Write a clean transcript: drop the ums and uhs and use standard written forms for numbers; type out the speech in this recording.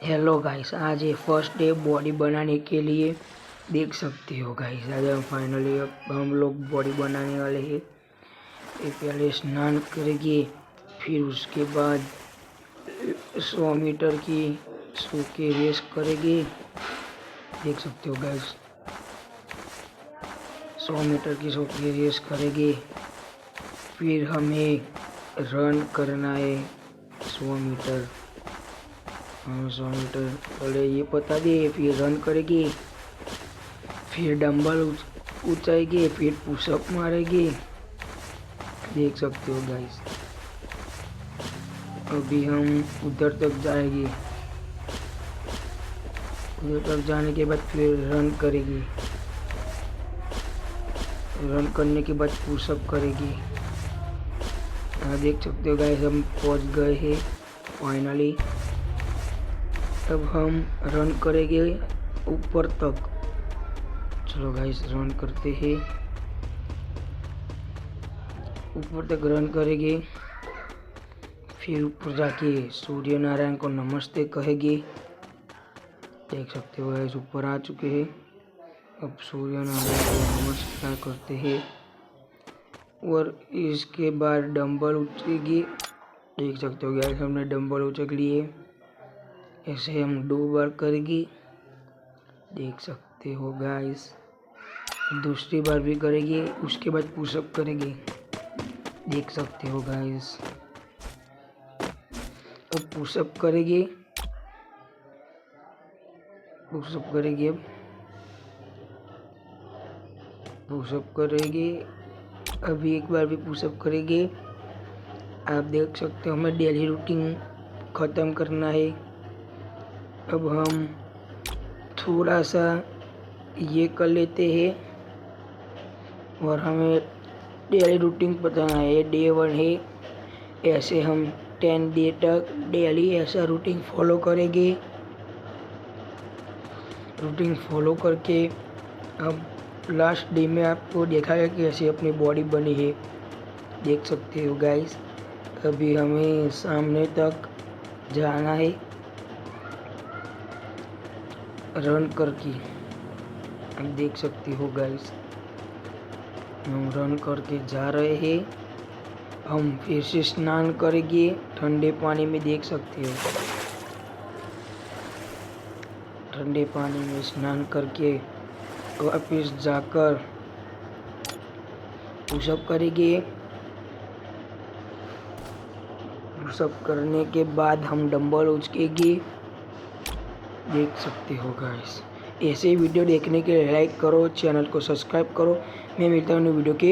Hello guys, आज ये first day body बनाने के लिए देख सकते हो गाइस। आज हम फाइनली हम लोग बॉडी बनाने वाले हैं। ये पहले स्नान करेंगे, फिर उसके बाद 100 मीटर की सो के रेस करेंगे। देख सकते हो गाइस, 100 मीटर की सो के रेस करेंगे। फिर हमें रन करना है 100 मीटर। 100 मीटर पहले ये बता दे, फिर रन करेंगे, फिर डंबल उठाएंगे, फिर पुशअप मारेंगे। देख सकते हो गाइस, अभी हम उधर तक जाएंगे। उधर तक जाने के बाद फिर रन करेंगे। रन करने के बाद पुशअप करेंगे। देख सकते हो गाइस, हम पहुंच गए हैं फाइनली। अब हम रन करेंगे ऊपर तक। चलो गाइस, रन करते हैं। ऊपर तक रन करेंगे, फिर ऊपर जाके सूर्य नारायण को नमस्ते कहेंगे। देख सकते हो गाइस, ऊपर आ चुके हैं। अब सूर्य नारायण को नमस्कार करते हैं और इसके बाद डंबल उठेगी। देख सकते हो गाइस, हमने डंबल उचक लिए। ऐसे हम 2 बार करेंगे। देख सकते हो गाइस, दूसरी बार भी करेंगे, उसके बाद पुशअप करेंगे। देख सकते हो गाइस, अब पुशअप करेंगे। पुशअप करेंगे, अब पुशअप करेंगे। अभी एक बार भी पुशअप करेंगे। आप देख सकते हो, हमें डेली रूटीन ख़त्म करना है। अब हम थोड़ा सा ये कर लेते हैं और हमें डेली रूटीन बताना है। डे 1 है, ऐसे हम 10 डे तक डेली ऐसा रूटीन फॉलो करेंगे। रूटीन फॉलो करके अब लास्ट डे में आपको दिखाएगा कि ऐसे अपनी बॉडी बनी है। देख सकते हो गाइस, अभी हमें सामने तक जाना है रन करके। आप देख सकते हो गाइस, हम रन करके जा रहे हैं। हम फिर से स्नान करेंगे ठंडे पानी में। देख सकते हो, ठंडे पानी में स्नान करके वापस जाकर पुशअप करेंगे। पुशअप करने के बाद हम डंबल उचकेंगे। देख सकते हो गाइस, ऐसे वीडियो देखने के लिए लाइक करो, चैनल को सब्सक्राइब करो। मैं मिलता हूँ वीडियो के